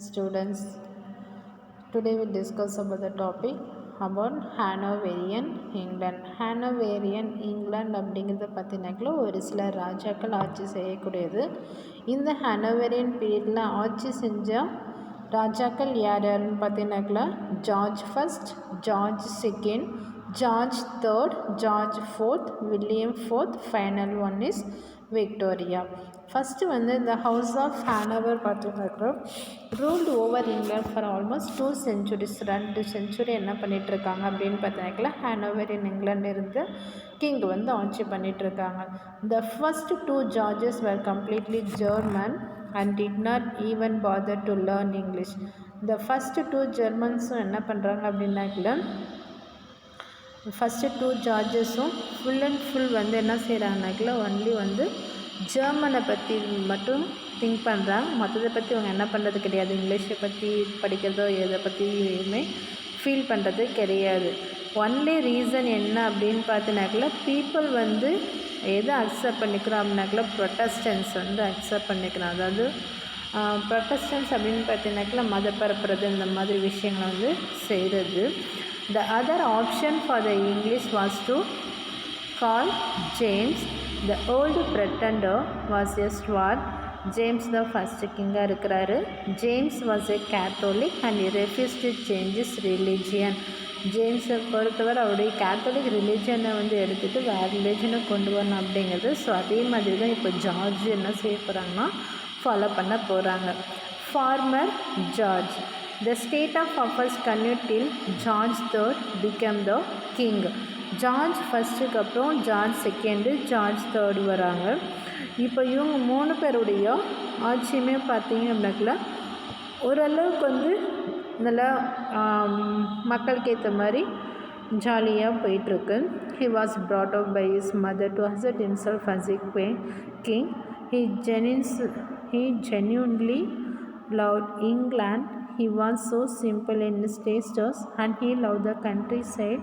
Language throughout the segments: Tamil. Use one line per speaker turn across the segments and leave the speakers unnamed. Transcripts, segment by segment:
Students, today we discuss about the topic about Hanoverian England. Hanoverian England அப்படிங்கிறத பார்த்தினாக்கல ஒரு சில ராஜாக்கள் ஆட்சி செய்யக்கூடியது. இந்த ஹானோவேரியன் பீரியடில் ஆட்சி செஞ்ச ராஜாக்கள் யாருன்னு பார்த்தினாக்கல George first, George second, George third, George fourth, William fourth, final one is Victoria. First வந்து இந்த ஹவுஸ் ஆஃப் ஹானோவர் பார்த்திங்கனாக்கா ruled over England for almost 2 centuries. 2 century என்ன பண்ணிகிட்ருக்காங்க அப்படின்னு பார்த்தினாக்கல ஹானோவேரியன் இங்கிலாந்து இருந்து கிங் வந்து ஆட்சி பண்ணிகிட்ருக்காங்க. The first 2 Georges were completely German and did not even bother to learn English. இந்த ஃபஸ்ட்டு 2 ஜெர்மன்ஸும் என்ன பண்ணுறாங்க அப்படின்னாக்கல ஃபஸ்ட்டு 2 ஜார்ஜஸும் ஃபுல் அண்ட் ஃபுல் வந்து என்ன செய்கிறாங்கனாக்கல ஒன்லி வந்து ஜெர்மனை பற்றி மட்டும் திங்க் பண்ணுறாங்க. மற்றதை பற்றி அவங்க என்ன பண்ணுறது கிடையாது. இங்கிலீஷை பற்றி படிக்கிறதோ எதை பற்றியுமே ஃபீல் பண்ணுறது கிடையாது. ஒன்லி ரீசன் என்ன அப்படின்னு பார்த்தினாக்கல பீப்புள் வந்து எதை அக்செப்ட் பண்ணிக்கிறோம் அப்படின்னாக்கல ப்ரொட்டஸ்டன்ஸ் வந்து அக்செப்ட் பண்ணிக்கிறோம். அதாவது ப்ரொட்டஸ்டன்ஸ் அப்படின்னு பார்த்தீங்கன்னாக்கல மத பரப்புறது இந்த மாதிரி விஷயங்களை வந்து செய்கிறது. The other option for the English was to call James. The old pretender was a Stuart. James the first கிங்காக இருக்கிறாரு. James was a Catholic and he refused to change his religion. ஜேம்ஸை பொறுத்தவரை அவருடைய கேத்தலிக் ரிலீஜனை வந்து எடுத்துகிட்டு வேறு ரிலீஜனை கொண்டு வரணும் அப்படிங்கிறது. ஸோ அதே மாதிரி தான் இப்போ ஜார்ஜ் என்ன செய்ய போகிறாங்கன்னா ஃபாலோ பண்ண போகிறாங்க. Former George. The state of affairs continued till George III became the king. George ஃபஸ்ட்டுக்கு அப்புறம் ஜார்ஜ் செகண்டு, ஜார்ஜ் தேர்டு வராங்க. இப்போ இவங்க 3 பேருடைய ஆட்சியுமே பார்த்தீங்க அப்படின்னாக்கல ஓரளவுக்கு வந்து நல்லா மக்களுக்கு ஏற்ற மாதிரி ஜாலியாக போயிட்டுருக்கு. He was brought up by his mother to assert himself as a king. He genuinely loved England. He was so simple in his tastes and he loved the countryside.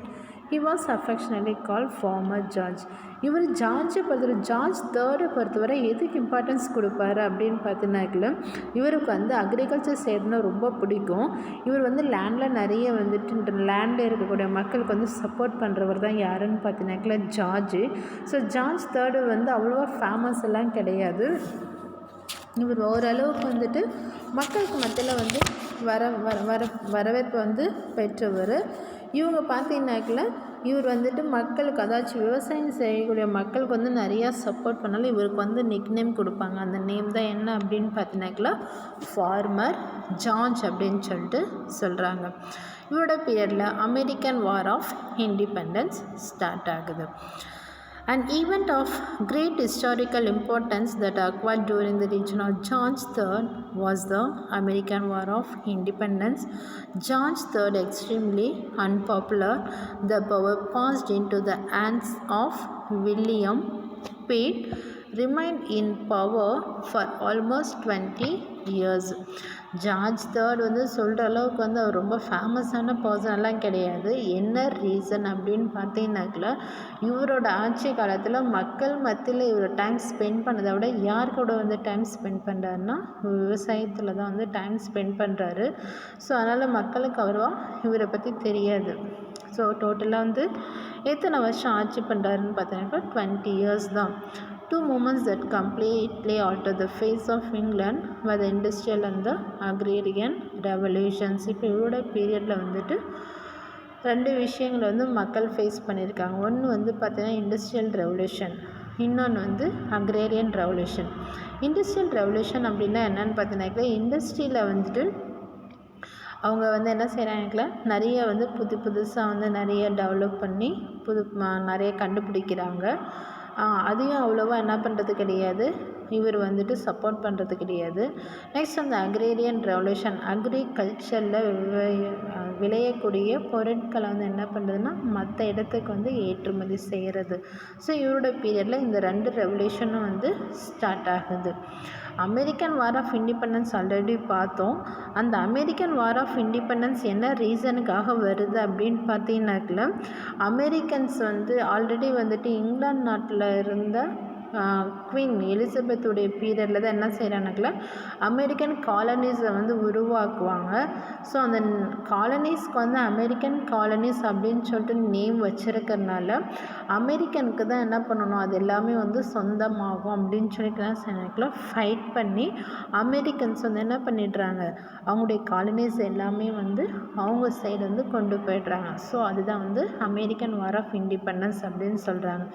He was affectionately called Farmer George. இவர் ஜார்ஜை பொறுத்தவரை ஜார்ஜ் தேர்டை பொறுத்தவரை எதுக்கு இம்பார்ட்டன்ஸ் கொடுப்பாரு அப்படின்னு பார்த்தினாக்கல இவருக்கு வந்து அக்ரிகல்ச்சர் செய்யறதுனா ரொம்ப பிடிக்கும். இவர் வந்து லேண்டில் நிறைய வந்துட்டு லேண்டில் இருக்கக்கூடிய மக்களுக்கு வந்து சப்போர்ட் பண்ணுறவர் தான் யாருன்னு பார்த்தினாக்கல ஜார்ஜு. ஸோ ஜார்ஜ் தேர்டு வந்து அவ்வளோவா ஃபேமஸ் எல்லாம் கிடையாது. இவர் ஓரளவுக்கு வந்துட்டு மக்களுக்கு மத்தியில் வந்து வரவேற்பு வந்து பெற்றவர். இவங்க பார்த்தீங்கன்னாக்கல இவர் வந்துட்டு மக்களுக்கு அதாச்சும் விவசாயம் செய்யக்கூடிய மக்களுக்கு வந்து நிறையா சப்போர்ட் பண்ணாலும் இவருக்கு வந்து நிக்நேம் கொடுப்பாங்க. அந்த நேம் தான் என்ன அப்படின்னு பார்த்தீங்கன்னாக்கல ஃபார்மர் ஜார்ஜ் அப்படின்னு சொல்லிட்டு சொல்கிறாங்க. இவரோட பீரியடில் American war of independence start ஆகுது. An event of great historical importance that occurred during the reign of George III was the American War of Independence. George III, extremely unpopular, the power passed into the hands of William Pitt, remained in power for almost 20 years. George third வந்து சொல்கிற அளவுக்கு வந்து அவர் ரொம்ப ஃபேமஸான பர்சனெல்லாம் கிடையாது. என்ன ரீசன் அப்படின்னு பார்த்தீங்கன்னாக்கல இவரோட ஆட்சி காலத்தில் மக்கள் மத்தியில் இவர் டைம் ஸ்பெண்ட் பண்ணதை விட யார் கூட வந்து டைம் ஸ்பெண்ட் பண்ணுறாருன்னா விவசாயத்தில் தான் வந்து டைம் ஸ்பெண்ட் பண்ணுறாரு. ஸோ அதனால் மக்களுக்கு அவ்வளோவா இவரை பற்றி தெரியாது. ஸோ டோட்டலாக வந்து எத்தனை வருஷம் ஆட்சி பண்ணுறாருன்னு பார்த்தீங்கன்னாக்கா 20 years தான். 2 movements that completely altered the face of England were the industrial and the agrarian revolutions. இப்போ இவரோட பீரியடில் வந்துட்டு 2 விஷயங்களை வந்து மக்கள் ஃபேஸ் பண்ணியிருக்காங்க. ஒன்று வந்து பார்த்தீங்கன்னா இண்டஸ்ட்ரியல் ரெவல்யூஷன், இன்னொன்று வந்து அக்ரேரியன் ரெவல்யூஷன். இண்டஸ்ட்ரியல் ரெவல்யூஷன் அப்படின்னா என்னென்னு பார்த்தீங்கன்னாக்கா இண்டஸ்ட்ரியில் வந்துட்டு அவங்க வந்து என்ன செய்கிறாங்கல நிறைய வந்து புதுசாக வந்து நிறைய டெவலப் பண்ணி நிறைய கண்டுபிடிக்கிறாங்க. அதையும் அவ்வளோவா என்ன பண்ணுறது கிடையாது, இவர் வந்துட்டு சப்போர்ட் பண்ணுறது கிடையாது. நெக்ஸ்ட் அந்த அக்ரேரியன் ரெவல்யூஷன், அக்ரிகல்ச்சரில் விளையக்கூடிய பொருட்களை வந்து என்ன பண்ணுறதுன்னா மற்ற இடத்துக்கு வந்து ஏற்றுமதி செய்கிறது. ஸோ இவரோட பீரியடில் இந்த 2 ரெவல்யூஷனும் வந்து ஸ்டார்ட் ஆகுது. American war of independence already பார்த்தோம். அந்த அமெரிக்கன் வார் ஆஃப் இண்டிபெண்டன்ஸ் என்ன ரீசனுக்காக வருது அப்படின்னு பார்த்தீங்கன்னாக்கல அமெரிக்கன்ஸ் வந்து ஆல்ரெடி வந்துட்டு இங்கிலாந்து நாட்டில் இருந்த குவீன் எலிசபெத்துடைய பீரியடில் தான் என்ன செய்கிறாங்கல்ல அமெரிக்கன் காலனிஸை வந்து உருவாக்குவாங்க. ஸோ அந்த காலனிஸ்க்கு வந்து அமெரிக்கன் காலனிஸ் அப்படின்னு சொல்லிட்டு நேம் வச்சுருக்கறனால அமெரிக்கனுக்கு தான் என்ன பண்ணணும், அது எல்லாமே வந்து சொந்தமாகும் அப்படின்னு சொல்லிட்டு என்ன செய்யணும்ல ஃபைட் பண்ணி அமெரிக்கன்ஸ் வந்து என்ன பண்ணிடுறாங்க, அவங்களுடைய காலனிஸ் எல்லாமே வந்து அவங்க சைடு வந்து கொண்டு போய்ட்றாங்க. ஸோ அதுதான் வந்து அமெரிக்கன் வார் ஆஃப் இண்டிபெண்டன்ஸ் அப்படின்னு சொல்கிறாங்க.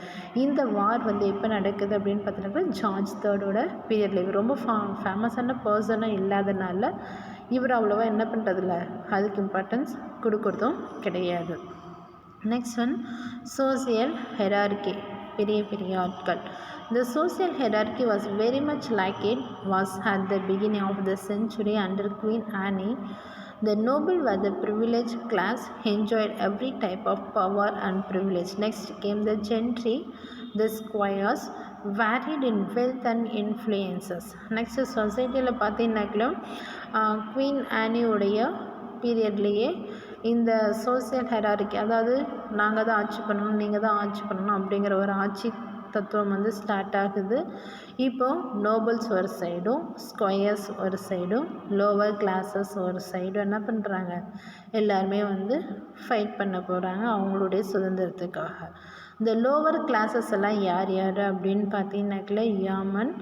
இந்த வார் வந்து எப்போ நடக்குது அப்படின்னு பார்த்தீங்கன்னா ஜார்ஜ் III பீரியடில். இவர் ரொம்ப ஃபேமஸான பர்சனாக இல்லாதனால இவர் அவ்வளோவா என்ன பண்ணுறதில்ல, அதுக்கு இம்பார்ட்டன்ஸ் கொடுக்குறதும் கிடையாது. Next one social hierarchy. பெரிய ஆட்கள். The social hierarchy was very much like it was at the beginning of the century under Queen Anne. The noble were the privileged class, enjoyed every type of power and privilege. Next came the gentry, the squires, varied in wealth and influences. Next சொசைட்டியில் பார்த்தீங்கன்னாக்கில் குவீன் ஆனியோடைய பீரியட்லேயே இந்த சோசியல் ஹெராரிக்கி, அதாவது நாங்கள் தான் ஆட்சி பண்ணணும், நீங்கள் தான் ஆட்சி பண்ணணும் அப்படிங்கிற ஒரு ஆட்சி தத்துவம் வந்து ஸ்டார்ட் ஆகுது. இப்போது நோபல்ஸ் ஒரு சைடும், ஸ்கொயர்ஸ் ஒரு சைடும், லோவர் கிளாஸஸ் ஒரு சைடும் என்ன பண்ணுறாங்க, எல்லாருமே வந்து ஃபைட் பண்ண போகிறாங்க அவங்களுடைய சுதந்திரத்துக்காக. இந்த லோவர் கிளாஸஸ் எல்லாம் யார் அப்படின்னு பார்த்தீங்கன்னாக்கில் yeoman,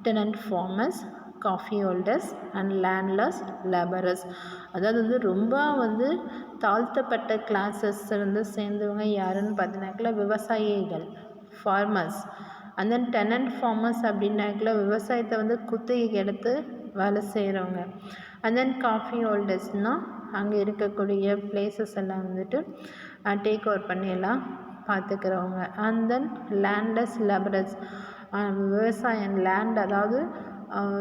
tenant farmers, copyholders and landless labourers. அதாவது வந்து ரொம்ப வந்து தாழ்த்தப்பட்ட கிளாஸஸ் வந்து சேர்ந்தவங்க யாருன்னு பார்த்தீங்கன்னாக்கில் விவசாயிகள், farmers. And then tenant farmers அப்படின்னாக்கில் விவசாயத்தை வந்து குத்தகைக்கு எடுத்து வேலை செய்கிறவங்க. அண்ட் தென் காஃபி ஹோல்டர்ஸ்னால் அங்கே இருக்கக்கூடிய பிளேசஸ் எல்லாம் வந்துட்டு டேக் ஓவர் பண்ணி எல்லாம் பார்த்துக்கிறவங்க. அண்ட் தென் லேண்ட்லெஸ் லேபரர்ஸ், விவசாயம் லேண்ட், அதாவது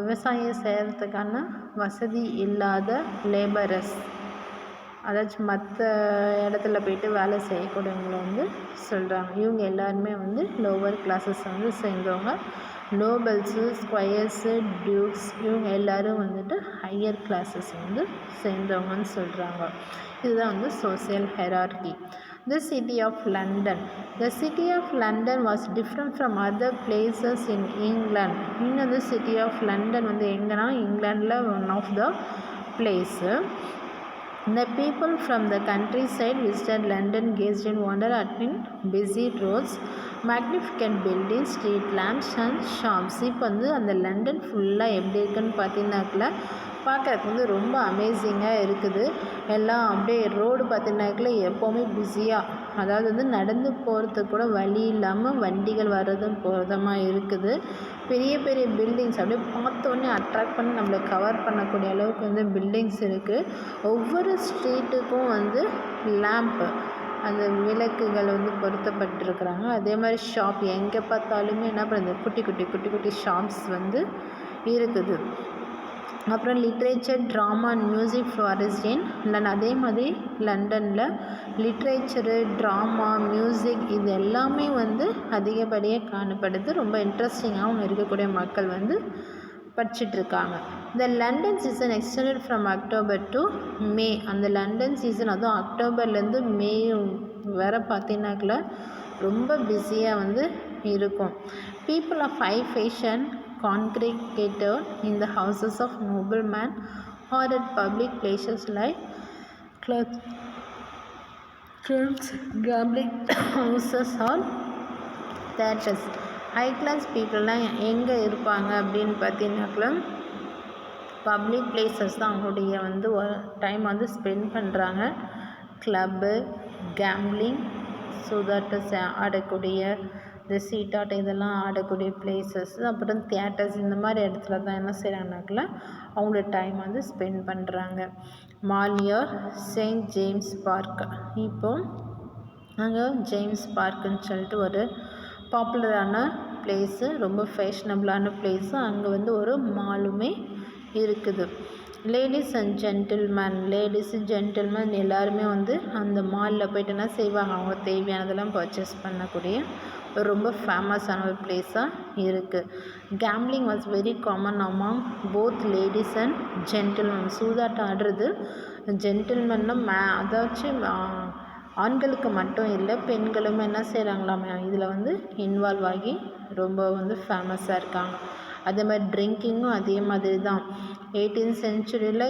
விவசாயம் செய்கிறதுக்கான வசதி இல்லாத லேபரர்ஸ், அதாச்சும் மற்ற இடத்துல போய்ட்டு வேலை செய்யக்கூடியவங்களை வந்து சொல்கிறாங்க. இவங்க எல்லாருமே வந்து லோவர் கிளாஸஸ் வந்து சேர்ந்தவங்க. நோபல்ஸு, ஸ்கொயர்ஸு, டியூக்ஸ் இவங்க எல்லோரும் வந்துட்டு ஹையர் கிளாஸஸ் வந்து சேர்ந்தவங்கன்னு சொல்கிறாங்க. இதுதான் வந்து social ஹெரார்கி. The city of London. The city of London was different from other places in England. இந்த city of London வந்து எங்கன்னா இங்கிலாண்டில் one of the place. The people from the countryside visited London, gazed in wonder at busy roads, magnificent buildings, street lamps and shops. இப்போ வந்து அந்த லண்டன் ஃபுல்லாக எப்படி இருக்குன்னு பார்த்தீங்கன்னாக்கில் பார்க்குறதுக்கு வந்து ரொம்ப அமேசிங்காக இருக்குது. எல்லாம் அப்படியே ரோடு பார்த்தீங்கன்னாக்கில் எப்போவுமே பிஸியாக, அதாவது வந்து நடந்து போகிறதுக்கு கூட வழி இல்லாமல் வண்டிகள் வர்றதும் போகிறதுமாக இருக்குது. பெரிய பெரிய பில்டிங்ஸ் அப்படியே பார்த்தோன்னே அட்ராக்ட் பண்ணி நம்மளை கவர் பண்ணக்கூடிய அளவுக்கு வந்து பில்டிங்ஸ் இருக்குது. ஒவ்வொரு ஸ்ட்ரீட்டுக்கும் வந்து லேம்ப்பு, அந்த விளக்குகள் வந்து பொருத்தப்பட்டிருக்கிறாங்க. அதே மாதிரி ஷாப் எங்கே பார்த்தாலுமே என்ன பண்ணுறது, குட்டி குட்டி ஷாப்ஸ் வந்து இருக்குது. அப்புறம் literature, drama and music flourished in London. அதே மாதிரி லண்டனில் லிட்ரேச்சரு, ட்ராமா, மியூசிக் இது எல்லாமே வந்து அதிகப்படியாக காணப்படுது. ரொம்ப இன்ட்ரெஸ்டிங்காகவும் இருக்கக்கூடிய மக்கள் வந்து படிச்சிட்ருக்காங்க. இந்த London season extended from October to May. அந்த லண்டன் சீசன் அதுவும் அக்டோபர்லேருந்து மே வர பார்த்தீங்கன்னாக்கில் ரொம்ப பிஸியாக வந்து இருக்கும். People of high fashion congregated in the houses of noblemen or at public places like clubs, gambling houses or theatres. High class பீப்புளெலாம் எங்கே இருப்பாங்க அப்படின்னு பார்த்தீங்கன்னாக்குள்ள பப்ளிக் பிளேசஸ் தான் அவங்களுடைய வந்து டைம் வந்து ஸ்பெண்ட் பண்ணுறாங்க. கிளப்பு, கேம்லிங், சூதாட்ட ஆடக்கூடிய இந்த சீட்டாட்டம் இதெல்லாம் ஆடக்கூடிய பிளேசஸ், அப்புறம் தியேட்டர்ஸ், இந்த மாதிரி இடத்துல தான் என்ன செய்கிறாங்கனாக்கில் அவங்களோட டைம் வந்து ஸ்பெண்ட் பண்ணுறாங்க. Mollier, Saint James park. இப்போது அங்கே ஜேம்ஸ் பார்க்குன்னு சொல்லிட்டு ஒரு பாப்புலரான பிளேஸு, ரொம்ப ஃபேஷனபிளான பிளேஸு. அங்கே வந்து ஒரு மாலுமே இருக்குது. லேடிஸ் அண்ட் ஜென்டில்மேன் எல்லாருமே வந்து அந்த மாலில் போய்ட்டு என்ன செய்வாங்க, அவங்க தேவையானதெல்லாம் பர்ச்சேஸ் பண்ணக்கூடிய ரொம்ப ஃபேமஸான ஒரு பிளேஸாக இருக்குது. Gambling was very common among both ladies and gentlemen. சூதாட்டம் ஆடுறது ஜென்டில்மேன்னா அதாச்சும் ஆண்களுக்கு மட்டும் இல்லை, பெண்களும் என்ன செய்கிறாங்களாமே இதில் வந்து இன்வால்வ் ஆகி ரொம்ப வந்து ஃபேமஸாக இருக்காங்க. அதே மாதிரி ட்ரிங்கிங்கும் அதே மாதிரி தான். 18th சென்ச்சுரியில்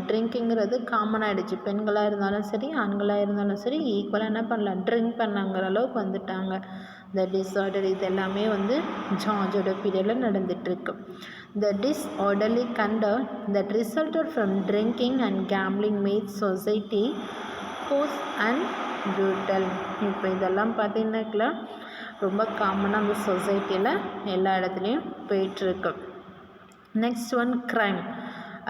ட்ரிங்கிங்கிறது காமன் ஆகிடுச்சு. பெண்களாக இருந்தாலும் சரி, ஆண்களாக இருந்தாலும் சரி ஈக்குவலாக என்ன பண்ணலாம், ட்ரிங்க் பண்ணாங்கிற அளவுக்கு வந்துட்டாங்க. இந்த டிஸார்டர் இது எல்லாமே வந்து ஜார்ஜோட பீரியடில் நடந்துகிட்ருக்கு. The disorderly conduct that resulted from drinking and gambling made society coarse and brutal. இப்போ இதெல்லாம் பார்த்தீங்கன்னாக்கா ரொம்ப காமனாக அந்த சொசைட்டியில் எல்லா இடத்துலையும் போயிட்டுருக்கு. Next one crime.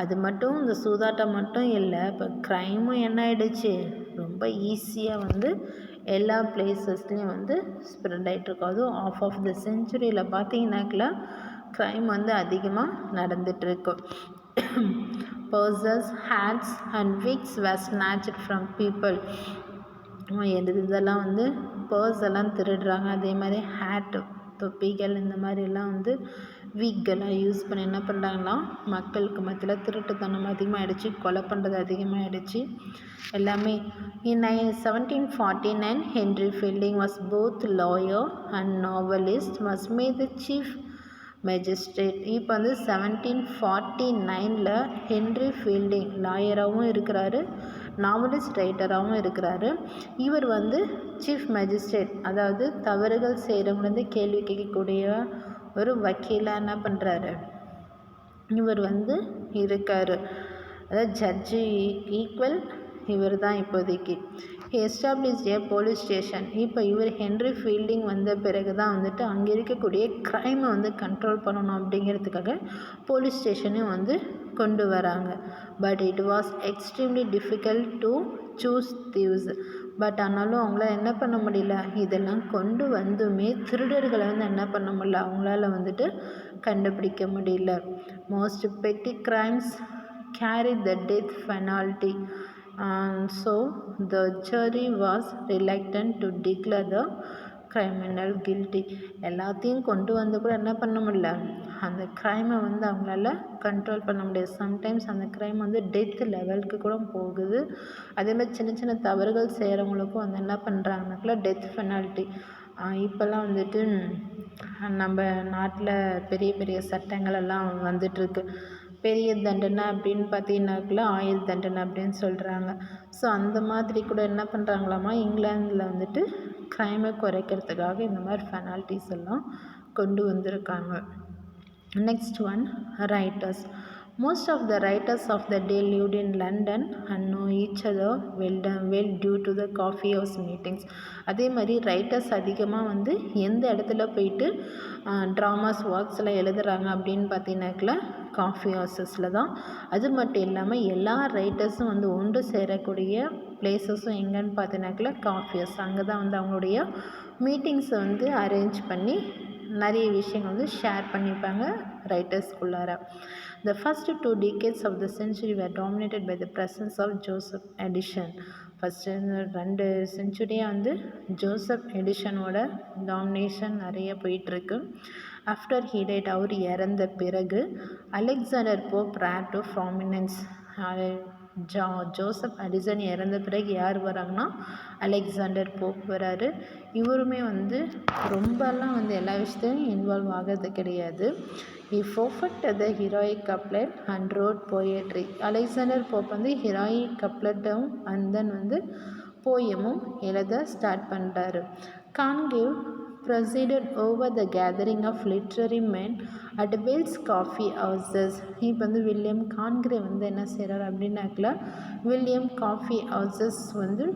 அது மட்டும் இந்த சூதாட்டம் மட்டும் இல்லை, இப்போ க்ரைமும் என்ன ஆகிடுச்சு, ரொம்ப ஈஸியாக வந்து எல்லா பிளேசஸ்லேயும் வந்து ஸ்ப்ரெட் ஆகிட்டுருக்கும். அதுவும் ஆஃப் த செஞ்சுரியில் பார்த்தீங்கன்னாக்கா க்ரைம் வந்து அதிகமாக நடந்துகிட்ருக்கு. Purses, hats and wigs were snatched from people. இதெல்லாம் வந்து பர்ஸ் எல்லாம் திருடுறாங்க. அதே மாதிரி ஹேட்டு, தொப்பிகள், இந்த மாதிரிலாம் வந்து விக்கெல்லாம் யூஸ் பண்ணி என்ன பண்ணுறாங்கன்னா மக்களுக்கு மத்தியில் திருட்டுத்தனம் அதிகமாகிடுச்சு, கொலை பண்ணுறது அதிகமாகிடுச்சு எல்லாமே. In 1749 Henry Fielding was both lawyer and novelist, was made the chief magistrate. இப்போ வந்து 1749 ஹென்ரி ஃபீல்டிங் லாயராகவும் இருக்கிறாரு, நாவலிஸ்ட் ரைட்டராகவும் இருக்கிறாரு. இவர் வந்து சீஃப் மேஜிஸ்ட்ரேட், அதாவது தவறுகள் செய்கிறவங்க வந்து கேள்வி கேட்கக்கூடிய ஒரு வக்கீலாக என்ன பண்ணுறாரு, இவர் வந்து இருக்கார். அதாவது ஜட்ஜு ஈக்குவல் இவர் தான் இப்போதைக்கு. எஸ்டாப்ளிஷ்ட் ஏ போலீஸ் ஸ்டேஷன். இப்போ இவர் ஹென்ரி ஃபீல்டிங் வந்த பிறகு தான் வந்துட்டு அங்கே இருக்கக்கூடிய க்ரைமை வந்து கண்ட்ரோல் பண்ணணும் அப்படிங்கிறதுக்காக போலீஸ் ஸ்டேஷனையும் வந்து கொண்டு வராங்க. But it was extremely difficult to choose thieves. But ஆனாலும் அவங்களால என்ன பண்ண முடியல, இதெல்லாம் கொண்டு வந்துமே திருடர்களை வந்து என்ன பண்ண முடியல, அவங்களால வந்துட்டு கண்டுபிடிக்க முடியல. மோஸ்ட் பெட்டி crimes carried the death penalty, and so the jury was reluctant to declare the criminal guilty. எல்லாத்தையும் கொண்டு வந்து கூட என்ன பண்ண முடியல, அந்த க்ரைமை வந்து அவங்களால கண்ட்ரோல் பண்ண முடியாது. சம்டைம்ஸ் அந்த க்ரைம் வந்து டெத் லெவலுக்கு கூட போகுது. அதேமாதிரி சின்ன சின்ன தவறுகள் செய்கிறவங்களுக்கும் வந்து என்ன பண்ணுறாங்கனாக்கா டெத் பெனால்ட்டி. இப்போல்லாம் வந்துட்டு நம்ம நாட்டில் பெரிய பெரிய சட்டங்கள் எல்லாம் வந்துட்டுருக்கு. பெரிய தண்டனை அப்படின்னு பார்த்தீங்கன்னாக்குள்ள ஆயுள் தண்டனை அப்படின்னு சொல்கிறாங்க. ஸோ அந்த மாதிரி கூட என்ன பண்ணுறாங்களாமா, இங்கிலாந்தில் வந்துட்டு க்ரைமை குறைக்கிறதுக்காக இந்த மாதிரி பெனால்ட்டிஸ் எல்லாம் கொண்டு வந்திருக்காங்க. Next one writers. Most of the writers of the day lived in London and know each other well due to the coffee house meetings. அதே மாதிரி ரைட்டர்ஸ் அதிகமாக வந்து எந்த இடத்துல போயிட்டு ட்ராமாஸ் ஒர்க்ஸ்லாம் எழுதுகிறாங்க அப்படின்னு பார்த்தீங்கன்னாக்கா காஃபி ஹவுசஸில் தான். அது மட்டும் இல்லாமல் எல்லா ரைட்டர்ஸும் வந்து ஒன்று சேரக்கூடிய பிளேஸஸும் எங்கன்னு பார்த்தீங்கன்னாக்கா காஃபி ஹவுஸ். அங்கே தான் வந்து அவங்களுடைய மீட்டிங்ஸை வந்து அரேஞ்ச் பண்ணி நிறைய விஷயங்கள் வந்து ஷேர் பண்ணிப்பாங்க ரைட்டர்ஸ்குள்ளார. The first 2 decades of the century were dominated by the presence of Joseph Addison. First 2 செஞ்சுரியாக வந்து ஜோசப் எடிஷனோட டாமினேஷன் நிறைய போயிட்டுருக்கு. ஆஃப்டர் ஹீ டைட், அவர் இறந்த பிறகு Alexander Pope rare to prominence. Joseph Edison இறந்த பிறகு யார் வராங்கன்னா அலெக்சாண்டர் போப் வராரு. இவருமே வந்து ரொம்பலாம் வந்து எல்லா விஷயத்தையும் இன்வால்வ் ஆகிறது கிடையாது. He perfected the heroic couplet and wrote poetry. Alexander Pope வந்து ஹீரோயிக் கப்லெட்டும் அண்ட் தென் வந்து போயமும் எழுத ஸ்டார்ட் பண்ணுறாரு. கான்கிவ் presided over the gathering of literary men at Wells coffee houses. இப்போ வந்து வில்லியம் கான்கிரே வந்து என்ன செய்கிறார் அப்படின்னாக்கல வில்லியம் காஃபி ஹவுசஸ் வந்து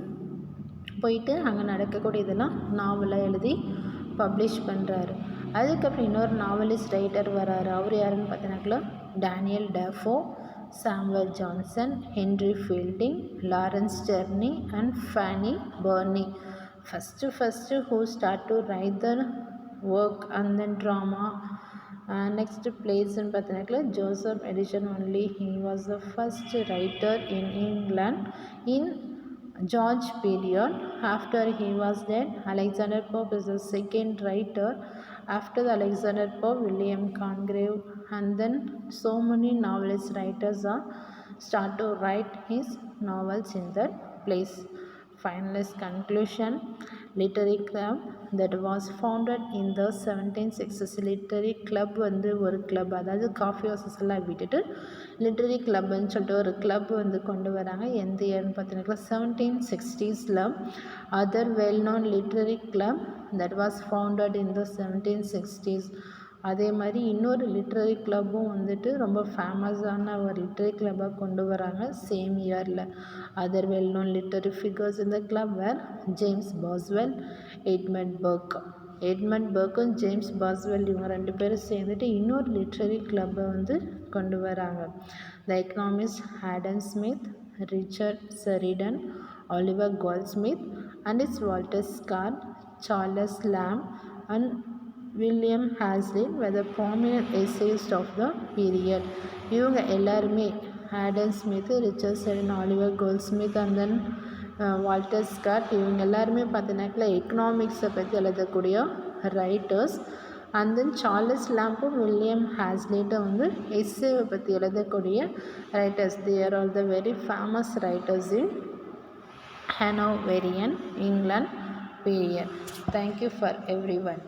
போயிட்டு அங்கே நடக்கக்கூடிய இதெல்லாம் நாவலாக எழுதி பப்ளிஷ் பண்ணுறாரு. அதுக்கப்புறம் இன்னொரு நாவலிஸ்ட் ரைட்டர் வராரு. அவர் யாருன்னு பார்த்தீங்கன்னாக்கா Daniel Defoe, Samuel Johnson, Henry fielding, Lawrence journey and pheni Barney. first who start to write the work and then drama. Next place in பார்த்தீங்கன்னாக்கா Joseph Edison only. He was the first writer in England in George period. After he was dead, Alexander Pope is the second writer. After the Alexander Pope, William Congreve, and then so many novelist writers are start to write his novels in that place. finalist conclusion. Literary club that was founded in the 1760s. Literary club வந்து ஒரு கிளப், அதாவது காஃபி ஹவுசஸ் எல்லாம் விட்டுட்டு லிட்டரரி கிளப்னு சொல்லிட்டு ஒரு கிளப் வந்து கொண்டு வராங்க. எந்த இயர்னு பார்த்தீங்கன்னா 1760s. Other well known literary club that was founded in the 1760s. அதே மாதிரி இன்னொரு லிட்ரரி கிளப்பும் வந்துட்டு ரொம்ப ஃபேமஸான ஒரு லிட்ரரி கிளப்பாக கொண்டு வராங்க சேம் இயரில். Other well known literary figures இந்த club were James Boswell, Edmund Burke. Edmund பர்க்கும் ஜேம்ஸ் பாஸ்வெல் இவங்க ரெண்டு பேரும் சேர்ந்துட்டு இன்னொரு லிட்ரரி கிளப்பை வந்து கொண்டு வராங்க. The economist Adam Smith, Richard Sheridan, Oliver Goldsmith and it's Walter Scott, Charles Lamb and William Hazlitt were the prominent essayists of the period. இவங்க எல்லாருமே Adam Smith, Richard Sheridan, Oliver Goldsmith and then Walter Scott இவங்க எல்லாருமே பார்த்தீங்கன்னாக்கா எக்கனாமிக்ஸை பற்றி எழுதக்கூடிய ரைட்டர்ஸ். அண்ட் தென் சார்லஸ் லாம்பும் வில்லியம் ஹாஸ்லிட்டும் வந்து எஸ்ஸேவை பற்றி எழுதக்கூடிய writers. they are all the very famous writers in Hanoverian England period. Thank you for everyone.